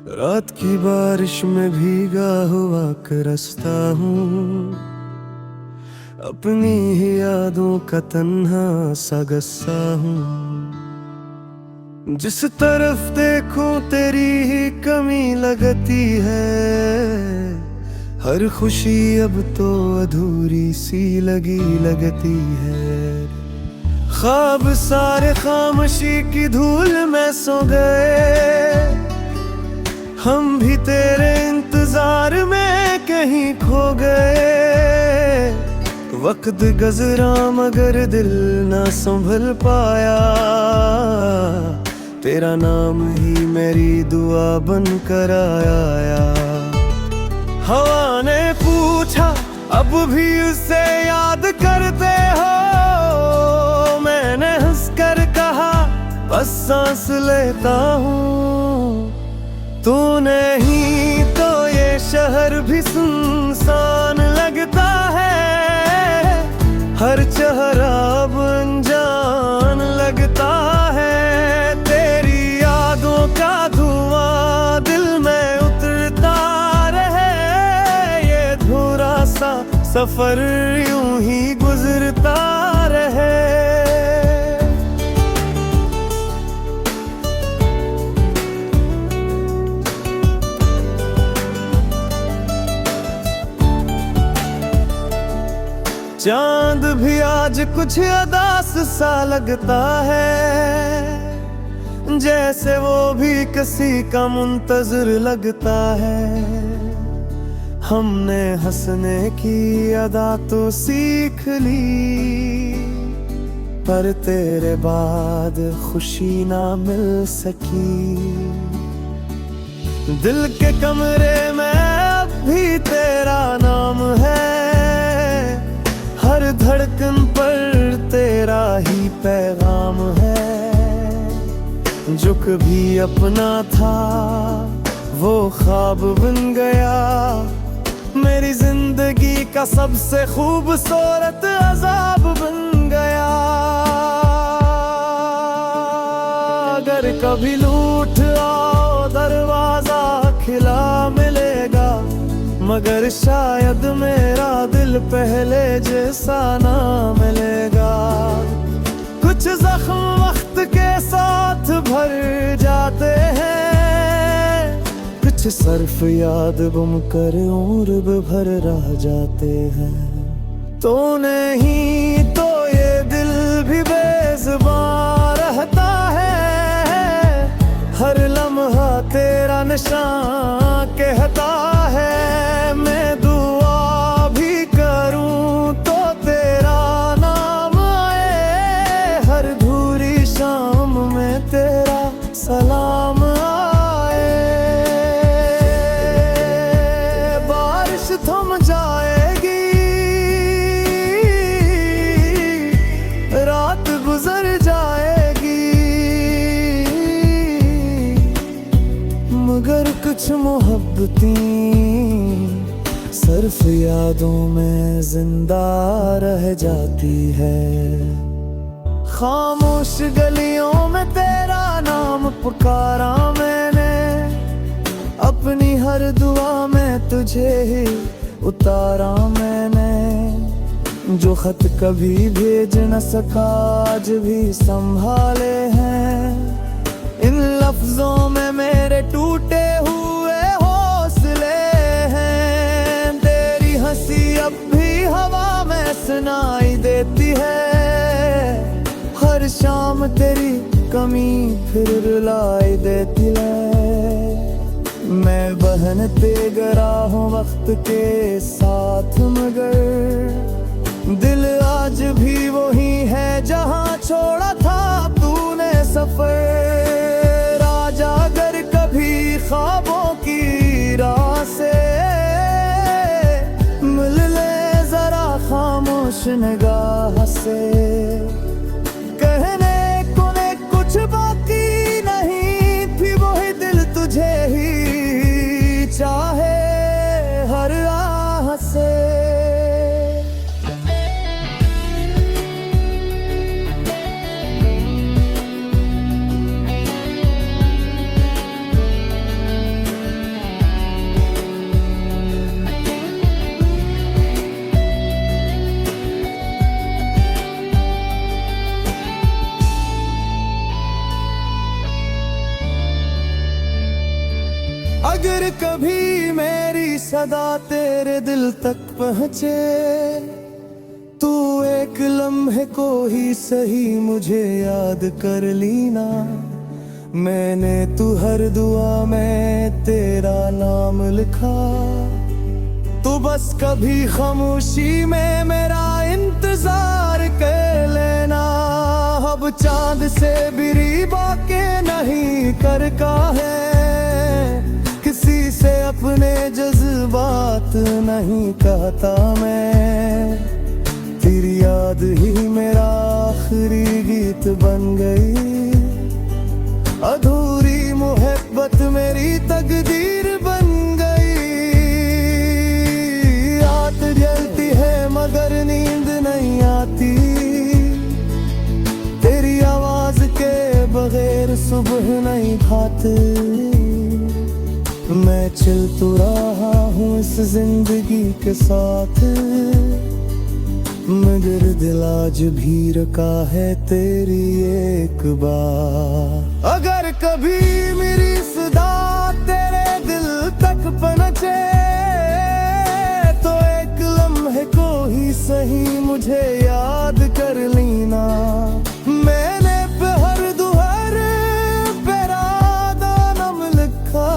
रात की बारिश में भीगा हुआ करसता हूँ, अपनी ही यादों का तन्हा सा गस्सा हूँ। जिस तरफ देखूं तेरी ही कमी लगती है, हर खुशी अब तो अधूरी सी लगती है। ख्वाब सारे खामोशी की धूल में सो गए, हम भी तेरे इंतजार में कहीं खो गए। वक्त गुज़रा मगर दिल ना संभल पाया, तेरा नाम ही मेरी दुआ बन कर आया। हवा ने पूछा अब भी उसे याद करते हो, मैंने हंसकर कहा बस सांस लेता हूँ। तू नहीं तो ये शहर भी सुनसान लगता है, हर चेहरा अब अनजान लगता है। तेरी यादों का धुआं दिल में उतरता रहे, ये अधूरा सा सफर यूं ही गुजरता रहे। चांद भी आज कुछ अदास सा लगता है, जैसे वो भी किसी का मुंतज़िर लगता है। हमने हंसने की अदा तो सीख ली, पर तेरे बाद खुशी ना मिल सकी। दिल के कमरे में अब भी तेरा नाम है, हर धड़कन पर तेरा ही पैगाम है। जो कभी अपना था वो ख्वाब बन गया, मेरी जिंदगी का सबसे खूबसूरत अजाब बन गया। अगर कभी लूट आओ दरवाजा खिला मिलेगा, मगर शायद मेरा दिल पहले जैसा ना मिलेगा। कुछ जख्म वक्त के साथ भर जाते हैं, कुछ सर्फ याद गुम कर उम्र भर रह जाते हैं। तो नहीं तो ये दिल भी बेज़ुबान रहता है, हर लम्हा तेरा निशान कहता है। मैं दुआ भी करूं तो तेरा नाम आए, हर धूरी शाम में तेरा सलाम आए। बारिश थम जाएगी, रात गुजर जाएगी, मगर कुछ मोहब्बतें सिर्फ यादों में जिंदा रह जाती है। खामोश गलियों में तेरा नाम पुकारा मैंने, अपनी हर दुआ में तुझे ही उतारा मैंने। जो खत कभी भेज न सका आज भी संभाले हैं, इन लफ्जों में मेरे टूटे हुए हौसले हैं। तेरी हंसी अब भी हवा में सुनाई देती है, हर शाम तेरी कमी फिर रुलाई देती है। मैं बहनते गरा हूँ वक्त के साथ, मगर दिल आज भी वही है जहाँ छोड़ा था तूने सफर। आजा अगर कभी ख्वाबों की राह से, मिल ले जरा खामोश निगाह से। कहने को ने कुछ बाकी नहीं थी, वही दिल तुझे ही चाहे हर आह से। सदा तेरे दिल तक पहुँचे। तू एक लम्हे को ही सही मुझे याद कर लीना। मैंने तू हर दुआ में तेरा नाम लिखा। तू बस कभी खामोशी में मेरा इंतजार कर लेना। अब चांद से भी बाके नहीं कर का है। किसी से अपने जज्बात नहीं कहता मैं। तेरी याद ही मेरा आखिरी गीत बन गई। अधूरी मोहब्बत मेरी तकदीर बन गई। रात जलती है मगर नींद नहीं आती। तेरी आवाज के बगैर सुबह नहीं खाती। मैं चल तो रहा हूँ इस जिंदगी के साथ, मगर दिल आज भी रखा है तेरी एक बात। अगर कभी मेरी सदा तेरे दिल तक पहुंचे तो एक लम्हे को ही सही मुझे याद कर लेना। मैंने हर दुहर नाम लिखा।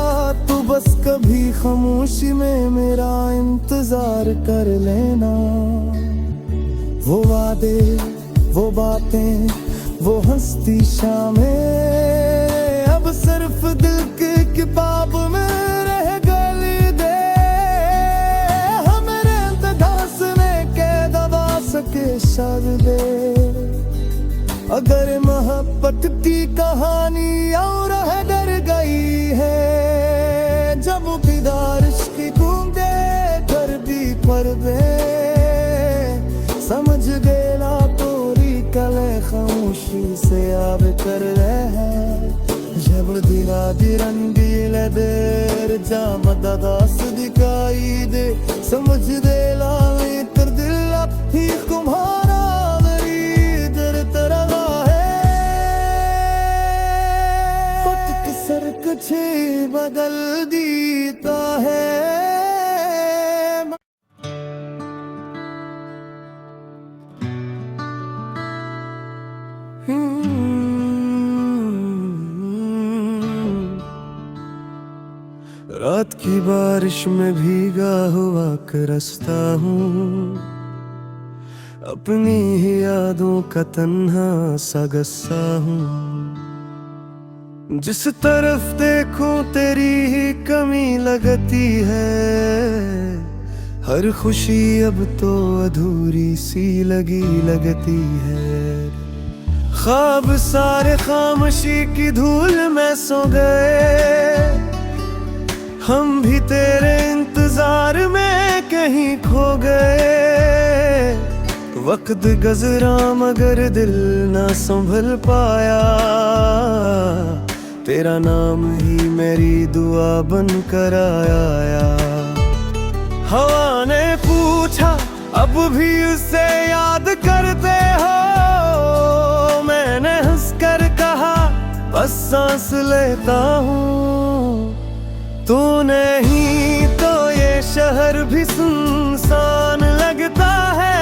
तू बस कभी खामोशी में मेरा इंतजार कर लेना। वो वादे, वो बातें, वो हंसती शामें अब सिर्फ दिल की किताब में रह गई। दे हमें इंतज़ार के दबा सके शर दे। अगर मोहब्बत की कहानी और है डर गई है। जब बिदारिश की गूंगे कर भी पर्दे समझ गेला तोरी कले खामोशी से आब कर रहे हैं। जब दिला दिरंगील देर जामद दास दिखाई दे समझ देला कर दिल ही तुम्हारा दर तरह है। पट सर कुछ बदल देता है। रात की बारिश में भीगा हुआ करसता हूँ। अपनी ही यादों का तन्हा सा गस्सा हूँ। जिस तरफ देखूं तेरी ही कमी लगती है। हर खुशी अब तो अधूरी सी लगती है। ख्वाब सारे खामोशी की धूल में सो गए। हम भी तेरे इंतजार में कहीं खो गए। वक्त गुज़रा मगर दिल ना संभल पाया। तेरा नाम ही मेरी दुआ बन कर आया। हवा ने पूछा अब भी उसे याद करते हो। मैंने हंसकर कहा बस सांस लेता हूँ। तू नहीं तो ये शहर भी सुनसान लगता है।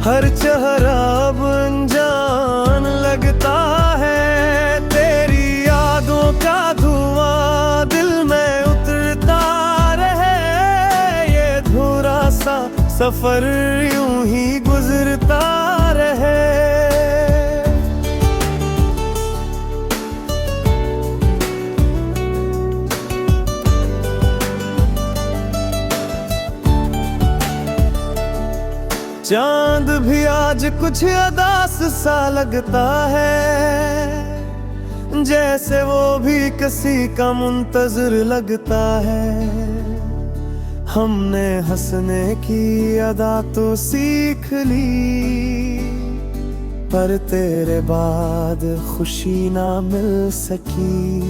हर चेहरा अब अनजान लगता है। तेरी यादों का धुआं दिल में उतरता रहे। ये अधूरा सा सफर यूं ही गुजरता रहे। चांद भी आज कुछ अदास सा लगता है। जैसे वो भी किसी का मुंतजर लगता है। हमने हंसने की अदा तो सीख ली। पर तेरे बाद खुशी ना मिल सकी।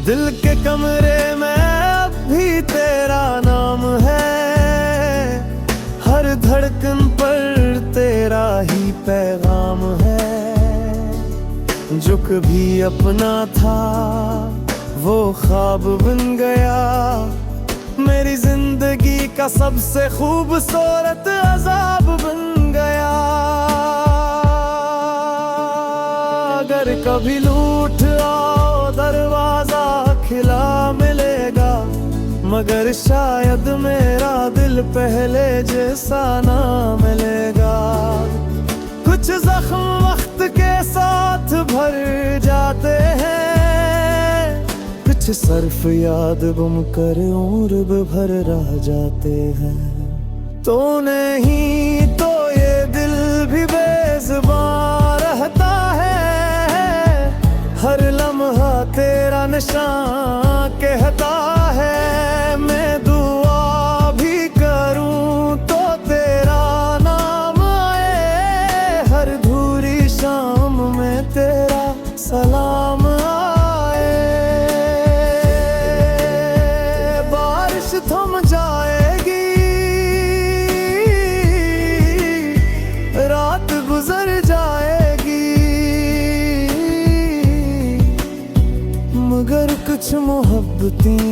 दिल के कमरे में अब भी तेरा नाम है। हर धड़कन पर तेरा ही पैगाम है। जो कभी अपना था वो ख्वाब बन गया मेरी जिंदगी का सबसे खूबसूरत अजाब बन गया। अगर कभी लूट आओ दरवाजा खिला मिलेगा, मगर शायद मेरा दिल पहले जैसा ना मिलेगा। कुछ जख्म वक्त के साथ भर जाते हैं, कुछ सर्फ याद गुम कर उम्र भर रह जाते हैं। तो नहीं तो ये दिल भी बेज़ुबान रहता है, हर लम्हा तेरा निशान कहता है। मैं दुआ भी करूं तो तेरा नाम आए, हर धूरी शाम में तेरा सलाम आए। बारिश थम जाएगी, रात गुजर जाएगी, मगर कुछ मोहब्बतें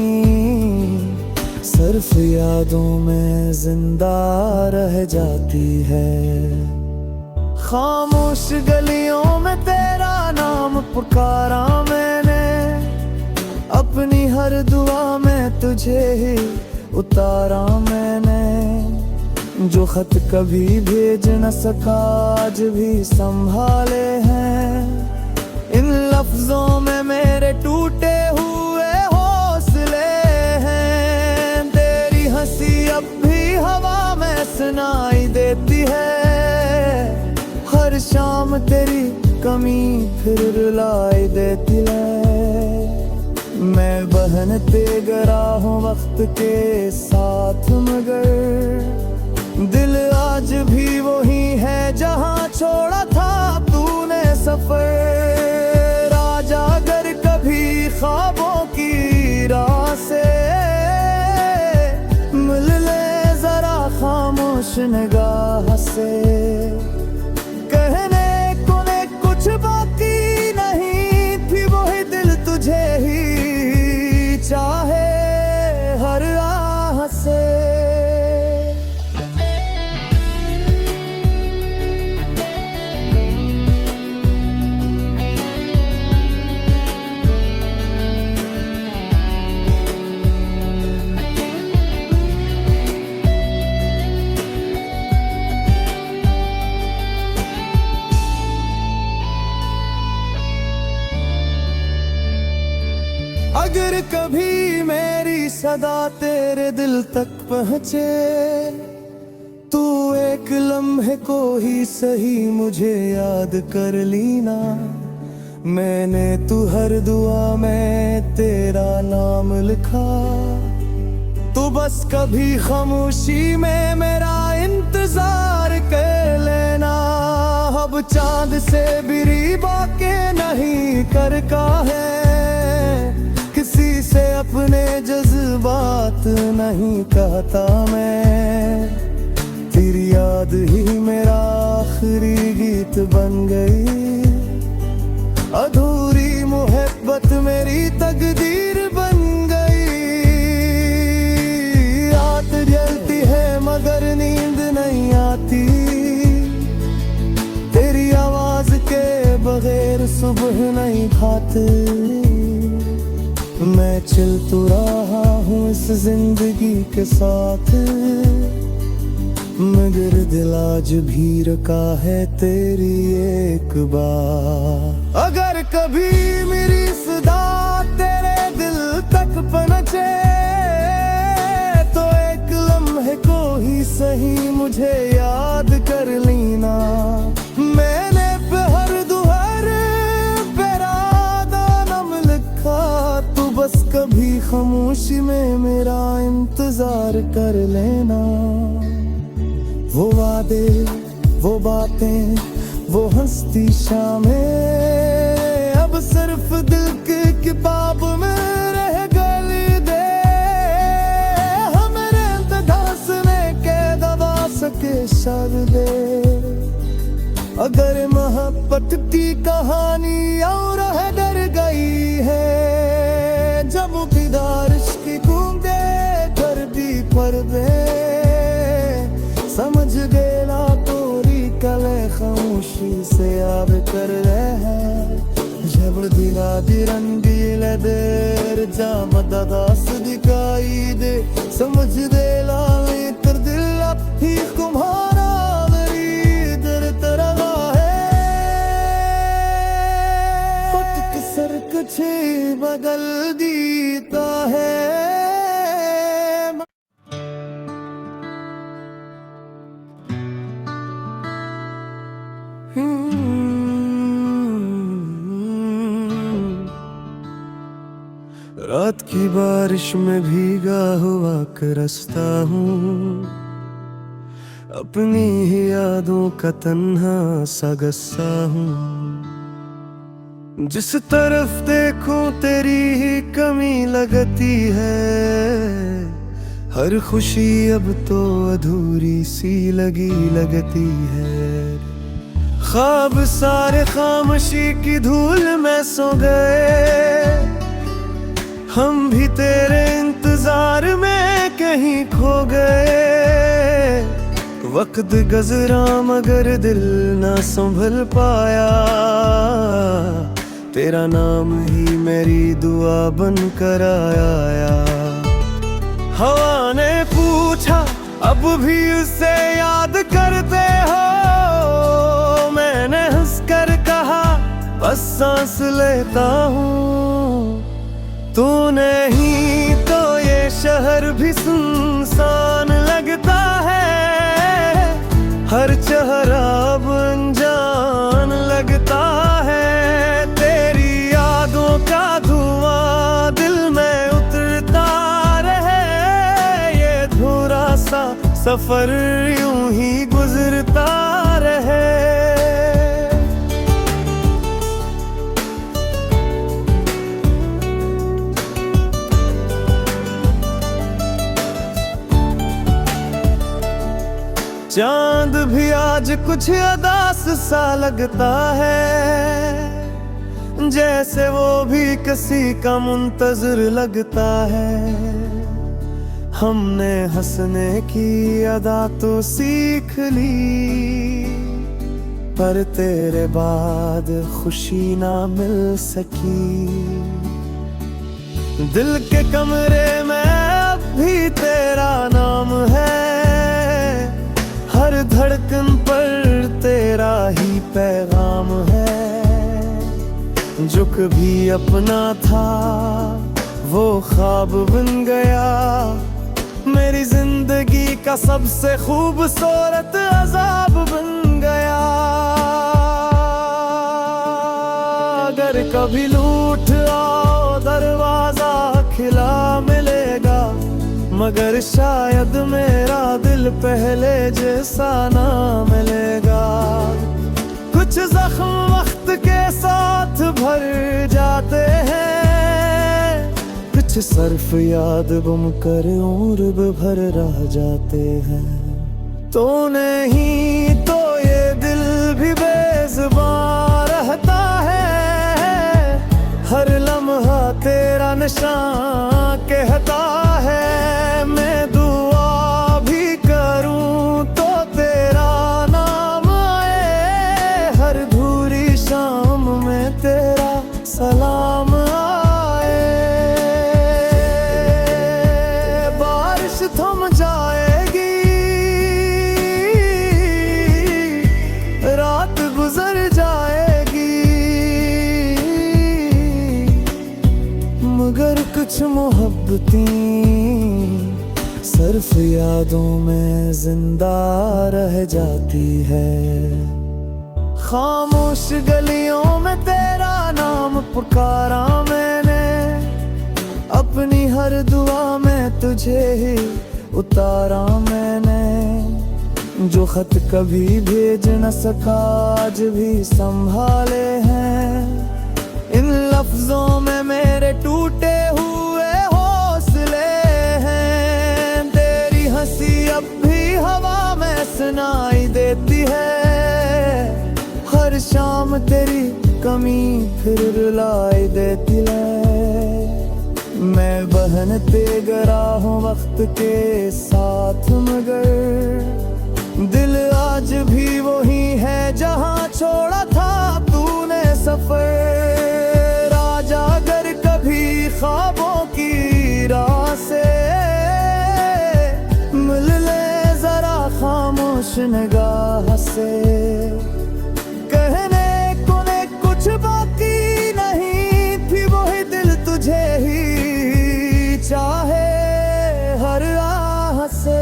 सिर्फ यादों में जिंदा रह जाती है। खामोश गलियों में तेरा नाम पुकारा मैंने, अपनी हर दुआ में तुझे ही उतारा मैंने। जो खत कभी भेज न सका आज भी संभाले हैं, इन लफ्जों में मेरे टूटे हुए हौसले हैं। तेरी हंसी अब भी हवा में सुनाई देती है, हर शाम तेरी कमी फिर रुलाई देती है। मैं बहनते गया हूँ वक्त के साथ, मगर दिल आज भी वही है जहाँ छोड़ा था तूने सफर। आजा अगर कभी ख्वाबों की राह से, मिल ले जरा खामोश निगाह से। कहने को ने कुछ बाकी नहीं थी, वही दिल तुझे ही चाहे हर आह से। अगर कभी मेरी सदा तेरे दिल तक पहुँचे, तू एक लम्हे को ही सही मुझे याद कर लीना। मैंने तू हर दुआ में तेरा नाम लिखा, तू बस कभी खामोशी में मेरा इंतजार कर लेना। अब चांद से भी बातें नहीं कर का है, किसी से अपने जज्बात नहीं कहता मैं। तेरी याद ही मेरा आखिरी गीत बन गई, अधूरी मोहब्बत मेरी तकदीर बन गई। रात जलती है मगर नींद नहीं आती, तेरी आवाज के बगैर सुबह नहीं खाती। मैं चल तो रहा हूँ इस जिंदगी के साथ, मगर दिल आज भी रखा है तेरी एक बात। अगर कभी मेरी सदा तेरे दिल तक पहुंचे, तो एक लम्हे को ही सही मुझे याद कर लेना। मैंने हर दुहर बस कभी खामोशी में मेरा इंतजार कर लेना। वो वादे, वो बातें, वो हंसती शामें अब सिर्फ दिल की किताब में रह गई दे। हमें इंतज़ार के दबा सके शर दे। अगर मोहब्बत की कहानी और डर गई है, कर दे समझ गेला तोरी कले खामोशी से याद कर रहे हैं जब दिला दी रंगीले देर जा मददास दिखाई दे समझ देला कर दिल ही तुम्हारा दर तरह है पटक सर कुछ बदल दीता है रात की बारिश में भीगा हुआ करसता हूँ अपनी ही यादों का तन्हा सा गस्सा हूँ जिस तरफ देखूं तेरी ही कमी लगती है हर खुशी अब तो अधूरी सी लगती है ख्वाब सारे खामोशी की धूल में सो गए हम भी तेरे इंतजार में कहीं खो गए वक्त गुज़रा मगर दिल ना संभल पाया तेरा नाम ही मेरी दुआ बन कर आया हवा ने पूछा अब भी उसे याद करते हो मैंने हंसकर कहा बस सांस लेता हूँ तू नहीं तो ये शहर भी सुनसान लगता है हर चेहरा अब अनजान लगता है तेरी यादों का धुआं दिल में उतरता रहे ये अधूरा सा सफर यूं ही गुजरता रहे चांद भी आज कुछ अदास सा लगता है जैसे वो भी किसी का मुंतजर लगता है हमने हंसने की अदा तो सीख ली पर तेरे बाद खुशी ना मिल सकी दिल के कमरे में अब भी तेरा नाम है हर धड़कन पर तेरा ही पैगाम है जो कभी अपना था वो ख्वाब बन गया मेरी जिंदगी का सबसे खूबसूरत अजाब बन गया अगर कभी लूट आओ दरवाजा खिला मिलेगा मगर शायद मेरा दिल पहले जैसा ना मिलेगा कुछ जख्म वक्त के साथ भर जाते हैं कुछ सर्फ याद गुम कर उम्र भर रह जाते हैं तो नहीं तो ये दिल भी बेज़ुबान रहता है हर लम्हा तेरा निशान कहता है मैं दुआ भी करूं तो तेरा नाम आए हर धूरी शाम में तेरा सलाम आए बारिश थम जाएगी रात गुजर जाएगी मगर कुछ मोहब्बतें सिर्फ यादों में जिंदा रह जाती है खामोश गलियों में तेरा नाम पुकारा मैंने अपनी हर दुआ में तुझे ही उतारा मैंने जो खत कभी भेज न सका आज भी संभाले हैं इन लफ्जों में मेरे टूटे हुए हौसले हैं तेरी हंसी अब भी हवा में सुनाई देती है हर शाम तेरी कमी फिर रुलाई देती है मैं बहनते गया हूँ वक्त के साथ, मगर दिल आज भी वही है जहाँ छोड़ा था तूने सफर। आजा अगर कभी ख्वाबों की राह से, मिल ले जरा खामोश निगाह से। कहने को ने कुछ बाकी नहीं थी, वही दिल तुझे ही चाहे हर आह से।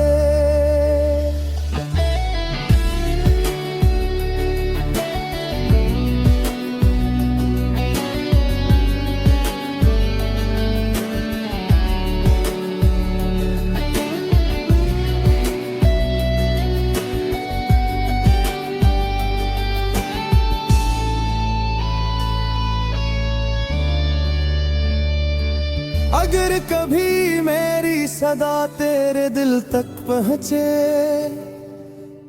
अगर कभी मेरी सदा तेरे दिल तक पहुँचे,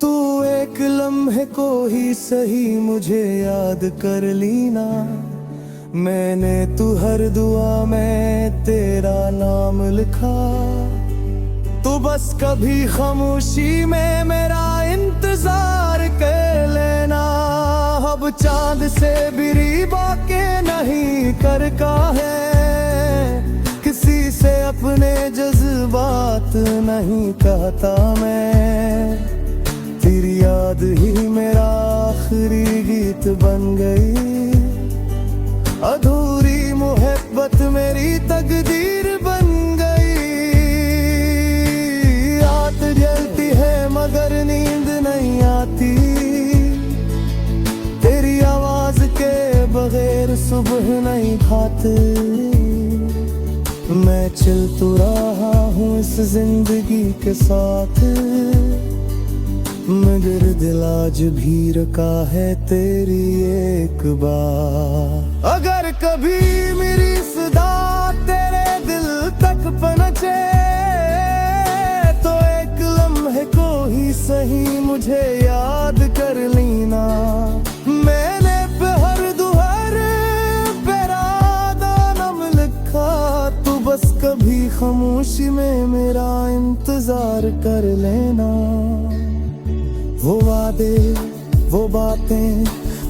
तू एक लम्हे को ही सही मुझे याद कर लीना। मैंने तू हर दुआ में तेरा नाम लिखा, तू बस कभी खामोशी में मेरा इंतजार कर लेना। अब चांद से भी बाके नहीं कर का है, किसी से अपने जज्बात नहीं कहता मैं। तेरी याद ही मेरा आखिरी गीत बन गई, अधूरी मोहब्बत मेरी तकदीर बन गई। रात जलती है मगर नींद नहीं आती, तेरी आवाज के बगैर सुबह नहीं खाती। मैं चल तो रहा हूँ इस जिंदगी के साथ, मगर दिल आज भी रखा है तेरी एक बात। अगर कभी मेरी सदा तेरे दिल तक पहुँचे, तो एक लम्हे को ही सही मुझे याद कर लेना। मैंने हर दुहर बस कभी खामोशी में मेरा इंतजार कर लेना। वो वादे, वो बातें,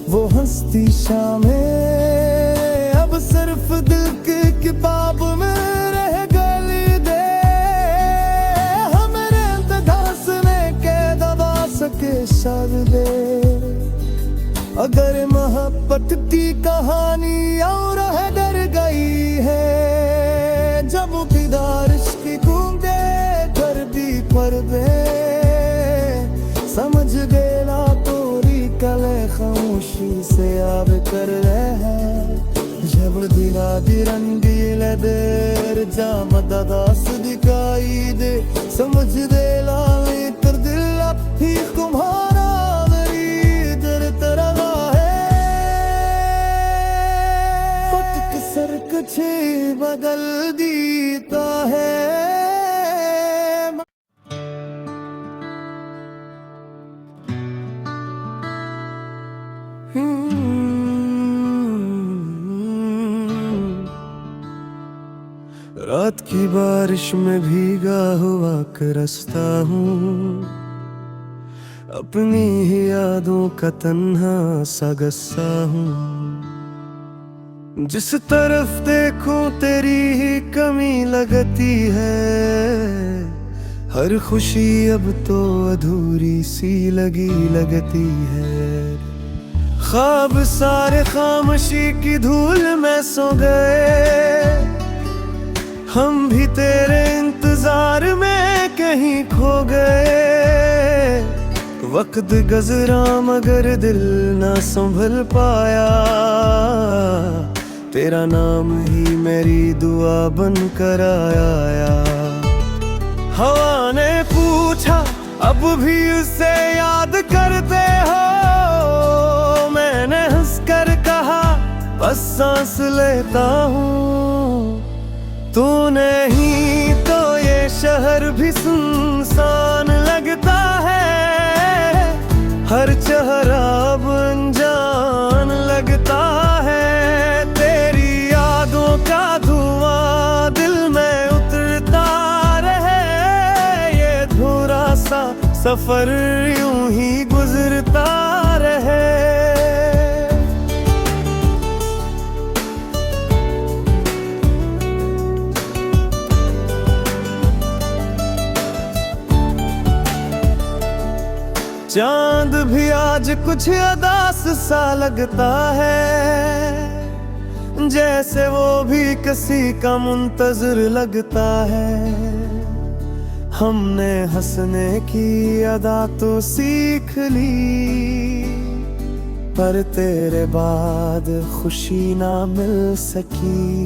वो हंसती शामें अब सिर्फ दिल की किताब में रह गई दे। हमें इंतज़ार के दबा सके शर दे। अगर मोहब्बत की कहानी और है डर गई है, जब किदार इश्क़ गूंगे कर दी पर्दे। समझ गेला तोरी कले खामोशी से आब कर रहे हैं। जब दिला दी रंगीले देर जामदा दास दिखाई दे, समझ देला कर दिल ही तुम्हारा मेरी दर तरह है। पटक सर कुछ बदल दीता है। रात की बारिश में भीगा हुआ करसता हूँ, अपनी ही यादों का तन्हा सा गस्सा हूँ। जिस तरफ देखूं तेरी ही कमी लगती है, हर खुशी अब तो अधूरी सी लगती है। ख्वाब सारे खामोशी की धूल में सो गए, हम भी तेरे इंतजार में कहीं खो गए। वक्त गुज़रा मगर दिल ना संभल पाया, तेरा नाम ही मेरी दुआ बन कर आया। हवा ने पूछा अब भी उसे याद करते हो, मैंने हंसकर कहा बस सांस लेता हूँ। तू नहीं तो ये शहर भी सुनसान लगता है, हर चेहरा अब अनजान लगता है। तेरी यादों का धुआं दिल सफर यूं ही गुजरता रहे। चांद भी आज कुछ अदास सा लगता है, जैसे वो भी किसी का मुंतजर लगता है। हमने हंसने की अदा तो सीख ली, पर तेरे बाद खुशी ना मिल सकी।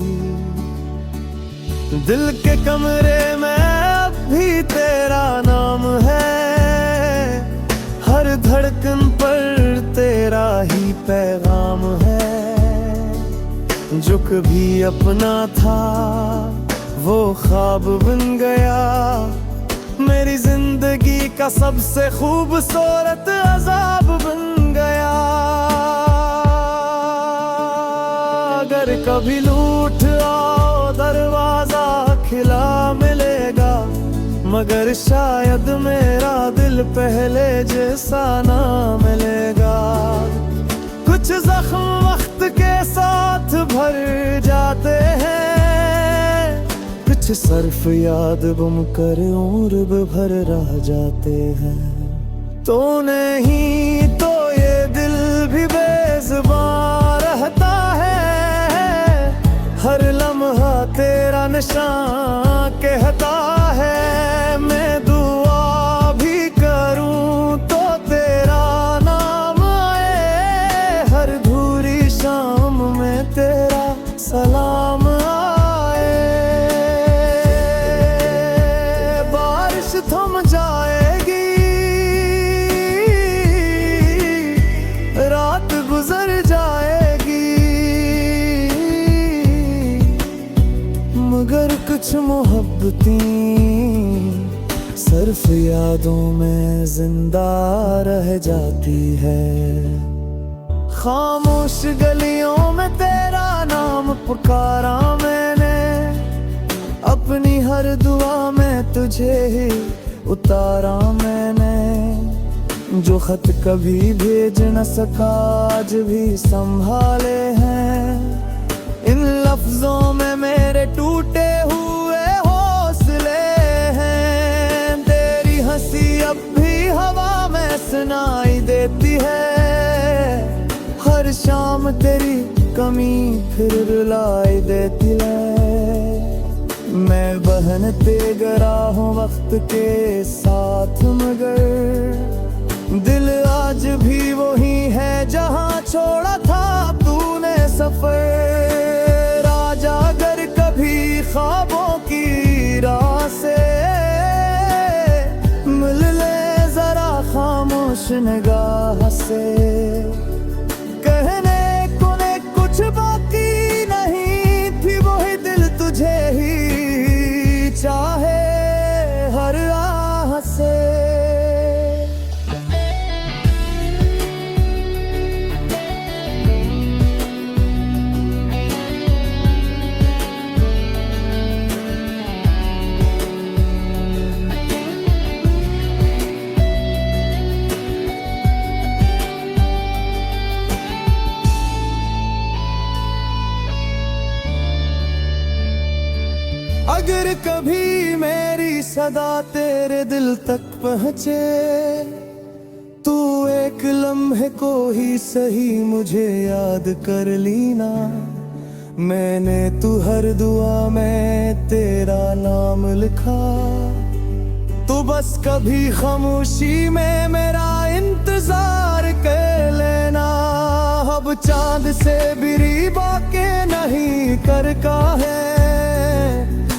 दिल के कमरे में अब भी तेरा नाम है, हर धड़कन पर तेरा ही पैगाम है। जो कभी अपना था वो ख्वाब बन गया, मेरी जिंदगी का सबसे खूबसूरत अजाब बन गया। अगर कभी लूट आओ दरवाजा खिला मिलेगा, मगर शायद मेरा दिल पहले जैसा ना मिलेगा। कुछ जख्म वक्त के साथ भर जाते हैं, कुछ सर्फ याद गुम कर उम्र भर रह जाते हैं। तो नहीं तो ये दिल भी बेज़ुबान रहता है, हर लम्हा तेरा निशान कहता है। मैं दुआ भी करूं तो तेरा नाम आए, हर धूरी शाम में तेरा सलाम आए। बारिश थम जाएगी, रात गुजर जाएगी, मगर कुछ मोहब्बतें सिर्फ यादों में जिंदा रह जाती है। खामोश गलियों में तेरा नाम पुकारा मैंने, अपनी हर दुआ में तुझे ही उतारा मैंने। जो खत कभी भेज न सका आज भी संभाले हैं, इन लफ्जों में मेरे टूटे हुए हौसले हैं। तेरी हंसी अब भी हवा में सुनाई देती है, हर शाम तेरी कमी फिर रुलाई देती है। मैं बहनते गरा हूँ वक्त के साथ, मगर दिल आज भी वही है जहाँ छोड़ा था तूने सफर। आजा अगर कभी ख्वाबों की राह से, मिल ले जरा खामोश निगाह से। कहने को ने कुछ बाकी नहीं थी, वही दिल तुझे ही चाहे हर आह से। अगर कभी मेरी सदा तेरे दिल तक पहुँचे, तू एक लम्हे को ही सही मुझे याद कर लीना। मैंने तू हर दुआ में तेरा नाम लिखा, तू बस कभी खामोशी में मेरा इंतजार कर लेना। अब चांद से भी बाके नहीं कर का है,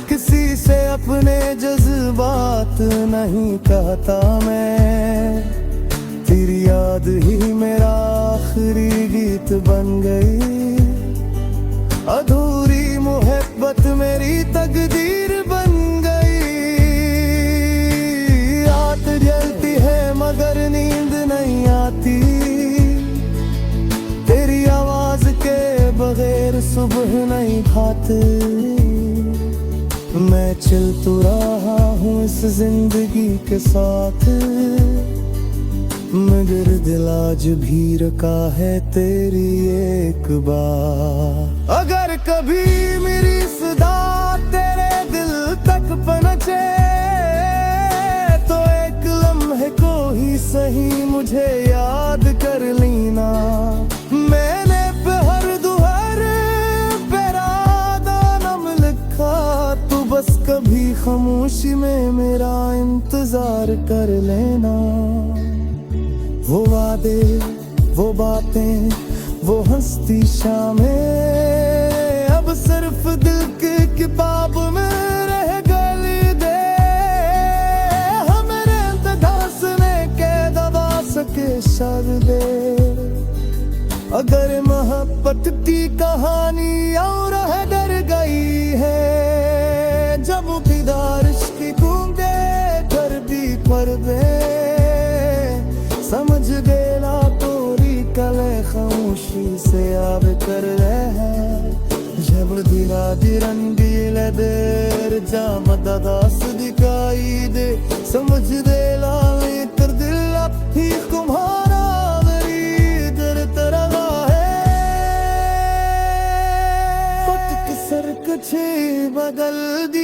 किसी से अपने जज्बात नहीं कहता मैं। तेरी याद ही मेरा आखिरी गीत बन गई, अधूरी मोहब्बत मेरी तकदीर बन गई। रात जलती है मगर नींद नहीं आती, तेरी आवाज के बगैर सुबह नहीं खाती। मैं चल तो रहा हूँ इस जिंदगी के साथ, मगर दिल आज भी रखा है तेरी एक बात। अगर कभी मेरी सदा तेरे दिल तक पहुंचे, तो एक लम्हे को ही सही मुझे याद कर लेना। मैंने हर दुहर पेरादा नम लिखा, तू बस कभी खामोशी में मेरा इंतजार कर लेना। वो वादे, वो बातें, वो हंसती शामें अब सिर्फ दिल की किताब में रह गई दे। हमें इंतज़ार के दबा सके शर्दे। अगर मोहब्बत की कहानी और है डर गई है, जब दीदार इश्क गूंगे कर भी पर्दे। समझ गेला तोरी कले खामोशी से आब कर रहे हैं। जब दिला दी रंगीले देर जामद दास दिखाई दे, समझ देला कर दिल ही तुम्हारा मेरी दर तरह है। पटक सर कछे बदल दी